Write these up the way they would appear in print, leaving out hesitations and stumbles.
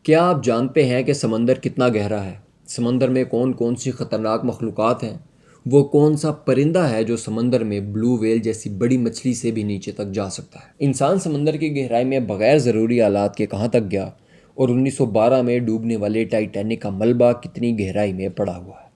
کیا آپ جانتے ہیں کہ سمندر کتنا گہرا ہے؟ سمندر میں کون کون سی خطرناک مخلوقات ہیں؟ وہ کون سا پرندہ ہے جو سمندر میں بلو ویل جیسی بڑی مچھلی سے بھی نیچے تک جا سکتا ہے؟ انسان سمندر کی گہرائی میں بغیر ضروری آلات کے کہاں تک گیا؟ اور 1912 میں ڈوبنے والے ٹائٹینک کا ملبہ کتنی گہرائی میں پڑا ہوا ہے؟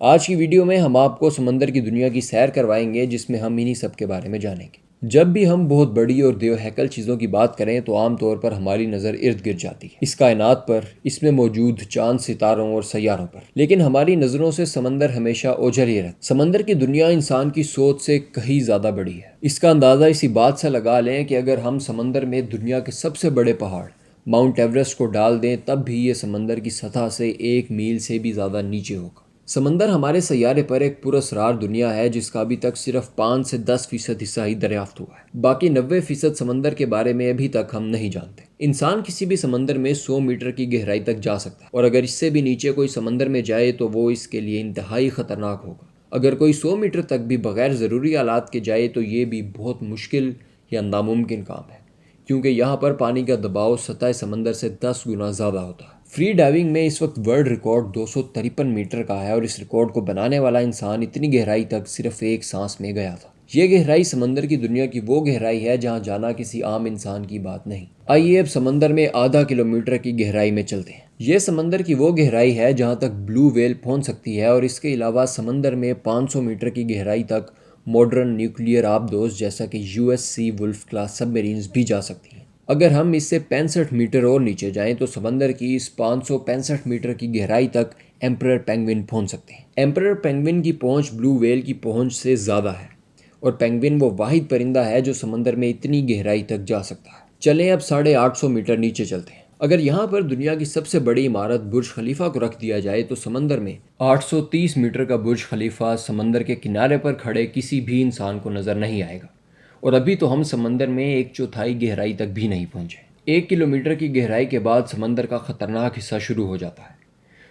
آج کی ویڈیو میں ہم آپ کو سمندر کی دنیا کی سیر کروائیں گے، جس میں ہم انہی سب کے بارے میں جانیں گے۔ جب بھی ہم بہت بڑی اور دیو ہیکل چیزوں کی بات کریں تو عام طور پر ہماری نظر ارد گرد جاتی ہے، اس کائنات پر، اس میں موجود چاند، ستاروں اور سیاروں پر۔ لیکن ہماری نظروں سے سمندر ہمیشہ اوجھل ہی رہتا ہے۔ سمندر کی دنیا انسان کی سوچ سے کہیں زیادہ بڑی ہے۔ اس کا اندازہ اسی بات سے لگا لیں کہ اگر ہم سمندر میں دنیا کے سب سے بڑے پہاڑ ماؤنٹ ایوریسٹ کو ڈال دیں، تب بھی یہ سمندر کی سطح سے 1 میل سے بھی زیادہ نیچے ہوگا۔ سمندر ہمارے سیارے پر ایک پراسرار دنیا ہے، جس کا ابھی تک صرف 5 سے 10% حصہ ہی دریافت ہوا ہے۔ باقی 90% سمندر کے بارے میں ابھی تک ہم نہیں جانتے۔ انسان کسی بھی سمندر میں 100 میٹر کی گہرائی تک جا سکتا ہے، اور اگر اس سے بھی نیچے کوئی سمندر میں جائے تو وہ اس کے لیے انتہائی خطرناک ہوگا۔ اگر کوئی 100 میٹر تک بھی بغیر ضروری آلات کے جائے تو یہ بھی بہت مشکل یا ناممکن کام ہے، کیونکہ یہاں پر پانی کا دباؤ سطح سمندر سے 10 گنا زیادہ ہوتا ہے۔ فری ڈائیونگ میں اس وقت ورلڈ ریکارڈ 253 میٹر کا ہے، اور اس ریکارڈ کو بنانے والا انسان اتنی گہرائی تک صرف ایک سانس میں گیا تھا۔ یہ گہرائی سمندر کی دنیا کی وہ گہرائی ہے جہاں جانا کسی عام انسان کی بات نہیں۔ آئیے اب سمندر میں ½ کلومیٹر کی گہرائی میں چلتے ہیں۔ یہ سمندر کی وہ گہرائی ہے جہاں تک بلو ویل پہنچ سکتی ہے، اور اس کے علاوہ سمندر میں 500 میٹر کی گہرائی تک ماڈرن نیوکلیئر آبدوز جیسا کہ USC وولف کلاس سب میرینز بھی جا سکتی ہیں۔ اگر ہم اس سے 65 میٹر اور نیچے جائیں تو سمندر کی اس 565 میٹر کی گہرائی تک ایمپرر پینگوئن پہنچ سکتے ہیں۔ ایمپرر پینگوئن کی پہنچ بلو ویل کی پہنچ سے زیادہ ہے، اور پینگوئن وہ واحد پرندہ ہے جو سمندر میں اتنی گہرائی تک جا سکتا ہے۔ چلیں اب 850 میٹر نیچے چلتے ہیں۔ اگر یہاں پر دنیا کی سب سے بڑی عمارت برج خلیفہ کو رکھ دیا جائے تو سمندر میں 830 میٹر کا برج خلیفہ سمندر کے کنارے پر کھڑے کسی بھی انسان کو نظر نہیں آئے گا، اور ابھی تو ہم سمندر میں 1/4 گہرائی تک بھی نہیں پہنچے۔ 1 کلومیٹر کی گہرائی کے بعد سمندر کا خطرناک حصہ شروع ہو جاتا ہے۔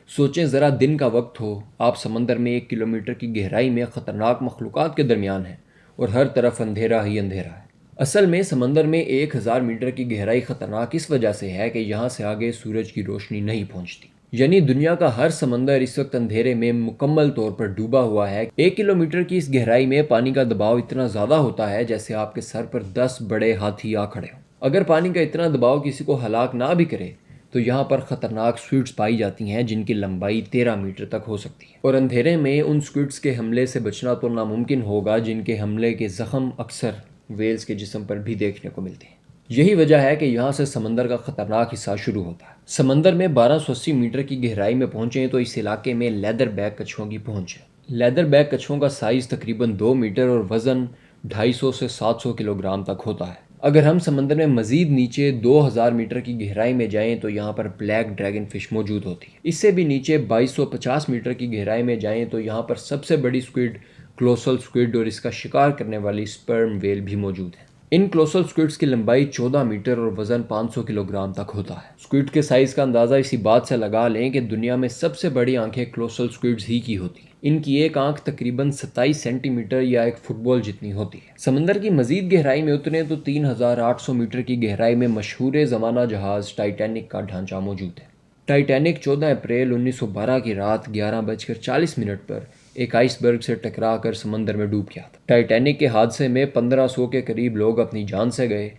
سوچیں ذرا، دن کا وقت ہو، آپ سمندر میں 1 کلومیٹر کی گہرائی میں خطرناک مخلوقات کے درمیان ہیں، اور ہر طرف اندھیرا ہی اندھیرا ہے۔ اصل میں سمندر میں 1000 میٹر کی گہرائی خطرناک اس وجہ سے ہے کہ یہاں سے آگے سورج کی روشنی نہیں پہنچتی، یعنی دنیا کا ہر سمندر اس وقت اندھیرے میں مکمل طور پر ڈوبا ہوا ہے۔ 1 کلومیٹر کی اس گہرائی میں پانی کا دباؤ اتنا زیادہ ہوتا ہے جیسے آپ کے سر پر 10 بڑے ہاتھی آ کھڑے ہوں۔ اگر پانی کا اتنا دباؤ کسی کو ہلاک نہ بھی کرے تو یہاں پر خطرناک سکویڈز پائی جاتی ہیں، جن کی لمبائی 13 میٹر تک ہو سکتی ہے، اور اندھیرے میں ان سکویڈز کے حملے سے بچنا تو ناممکن ہوگا، جن کے حملے کے زخم اکثر ویلز کے جسم پر بھی دیکھنے کو ملتے ہیں۔ یہی وجہ ہے کہ یہاں سے سمندر کا خطرناک حصہ شروع ہوتا ہے۔ سمندر میں 1280 میٹر کی گہرائی میں پہنچیں تو اس علاقے میں لیدر بیک کچھووں کی پہنچ ہے۔ لیدر بیک کچھووں کا سائز تقریباً 2 میٹر اور وزن 250 سے 700 کلو گرام تک ہوتا ہے۔ اگر ہم سمندر میں مزید نیچے 2000 میٹر کی گہرائی میں جائیں تو یہاں پر بلیک ڈریگن فش موجود ہوتی ہے۔ اس سے بھی نیچے 2250 میٹر کی گہرائی میں جائیں تو یہاں پر سب سے بڑی سکویڈ کولوسل سکویڈ اور اس کا شکار کرنے والی سپرم ویل بھی موجود ہے۔ ان کولوسل سکویڈز کی لمبائی 14 میٹر اور وزن 500 کلو گرام تک ہوتا ہے۔ سکویڈ کے سائز کا اندازہ اسی بات سے لگا لیں کہ دنیا میں سب سے بڑی آنکھیں کولوسل سکویڈز ہی کی ہوتی ہیں۔ ان کی ایک آنکھ تقریباً 27 سینٹی میٹر یا ایک فٹ بال جتنی ہوتی ہے۔ سمندر کی مزید گہرائی میں اتریں تو 3800 میٹر کی گہرائی میں مشہور زمانہ جہاز ٹائٹینک کا ڈھانچہ موجود ہے۔ ٹائٹینک 14 اپریل 1912 کی رات 11:40 پر ایک آئس برگ سے ٹکرا کر سمندر میں ڈوب گیا تھا۔ ٹائٹینک کے حادثے میں 1500 کے قریب لوگ اپنی جان سے گئے۔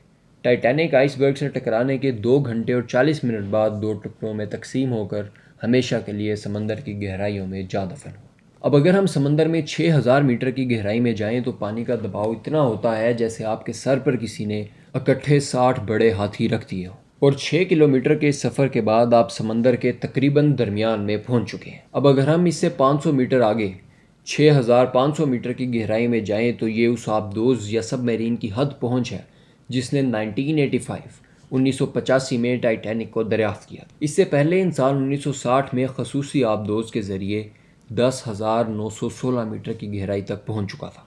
ٹائٹینک آئس برگ سے ٹکرانے کے 2 گھنٹے اور 40 منٹ بعد 2 ٹکڑوں میں تقسیم ہو کر ہمیشہ کے لیے سمندر کی گہرائیوں میں جا دفن ہوا۔ اب اگر ہم سمندر میں 6000 میٹر کی گہرائی میں جائیں تو پانی کا دباؤ اتنا ہوتا ہے جیسے آپ کے سر پر کسی نے اکٹھے 60 بڑے ہاتھی رکھ دیے ہوں، اور 6 کلومیٹر کے سفر کے بعد آپ سمندر کے تقریباً درمیان میں پہنچ چکے ہیں۔ اب اگر ہم اس سے 500 میٹر آگے 6500 میٹر کی گہرائی میں جائیں تو یہ اس آبدوز یا سب میرین کی حد پہنچ ہے جس نے 1985 میں ٹائٹینک کو دریافت کیا۔ اس سے پہلے انسان 1960 میں خصوصی آبدوز کے ذریعے 10,916 میٹر کی گہرائی تک پہنچ چکا تھا۔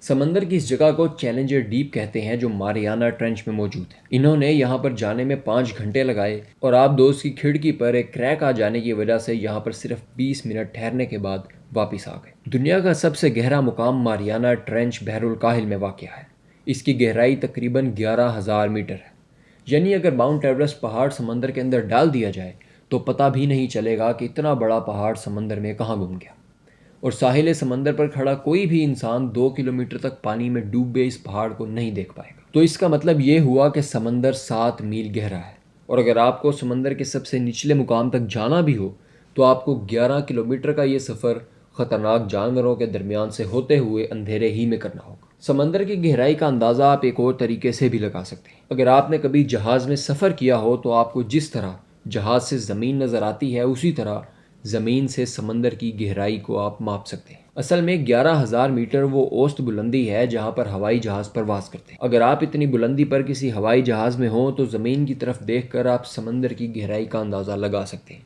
سمندر کی اس جگہ کو چیلنجر ڈیپ کہتے ہیں، جو ماریانا ٹرنچ میں موجود ہے۔ انہوں نے یہاں پر جانے میں 5 گھنٹے لگائے، اور آبدوز کی کھڑکی پر ایک کریک آ جانے کی وجہ سے یہاں پر صرف 20 منٹ ٹھہرنے کے بعد واپس آ گئے۔ دنیا کا سب سے گہرا مقام ماریانا ٹرنچ بحر الکاہل میں واقع ہے۔ اس کی گہرائی تقریباً 11000 میٹر ہے۔ یعنی اگر ماؤنٹ ایورسٹ پہاڑ سمندر کے اندر ڈال دیا جائے تو پتہ بھی نہیں چلے گا کہ اتنا بڑا پہاڑ سمندر میں کہاں گم گیا، اور ساحل سمندر پر کھڑا کوئی بھی انسان 2 کلومیٹر تک پانی میں ڈوبے اس پہاڑ کو نہیں دیکھ پائے گا۔ تو اس کا مطلب یہ ہوا کہ سمندر 7 میل گہرا ہے، اور اگر آپ کو سمندر کے سب سے نچلے مقام تک جانا بھی ہو تو آپ کو 11 کلومیٹر کا یہ سفر خطرناک جانوروں کے درمیان سے ہوتے ہوئے اندھیرے ہی میں کرنا ہوگا۔ سمندر کی گہرائی کا اندازہ آپ ایک اور طریقے سے بھی لگا سکتے ہیں۔ اگر آپ نے کبھی جہاز میں سفر کیا ہو تو آپ کو جس طرح جہاز سے زمین نظر آتی ہے اسی طرح زمین سے سمندر کی گہرائی کو آپ ماپ سکتے ہیں۔ اصل میں 11,000 میٹر وہ اوسط بلندی ہے جہاں پر ہوائی جہاز پرواز کرتے ہیں۔ اگر آپ اتنی بلندی پر کسی ہوائی جہاز میں ہوں تو زمین کی طرف دیکھ کر آپ سمندر کی گہرائی کا اندازہ لگا سکتے ہیں،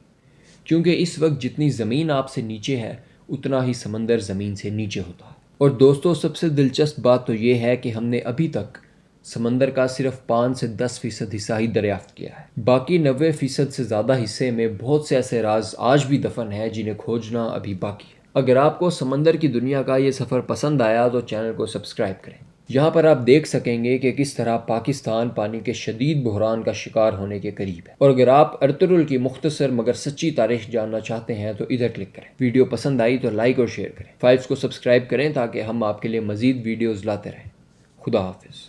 کیونکہ اس وقت جتنی زمین آپ سے نیچے ہے اتنا ہی سمندر زمین سے نیچے ہوتا ہے۔ اور دوستو، سب سے دلچسپ بات تو یہ ہے کہ ہم نے ابھی تک سمندر کا صرف 5 سے 10% حصہ ہی دریافت کیا ہے۔ باقی 90% سے زیادہ حصے میں بہت سے ایسے راز آج بھی دفن ہیں جنہیں کھوجنا ابھی باقی ہے۔ اگر آپ کو سمندر کی دنیا کا یہ سفر پسند آیا تو چینل کو سبسکرائب کریں۔ یہاں پر آپ دیکھ سکیں گے کہ کس طرح پاکستان پانی کے شدید بحران کا شکار ہونے کے قریب ہے، اور اگر آپ ارطغرل کی مختصر مگر سچی تاریخ جاننا چاہتے ہیں تو ادھر کلک کریں۔ ویڈیو پسند آئی تو لائک اور شیئر کریں، فائلز کو سبسکرائب کریں تاکہ ہم آپ کے لیے مزید ویڈیوز لاتے رہیں۔ خدا حافظ۔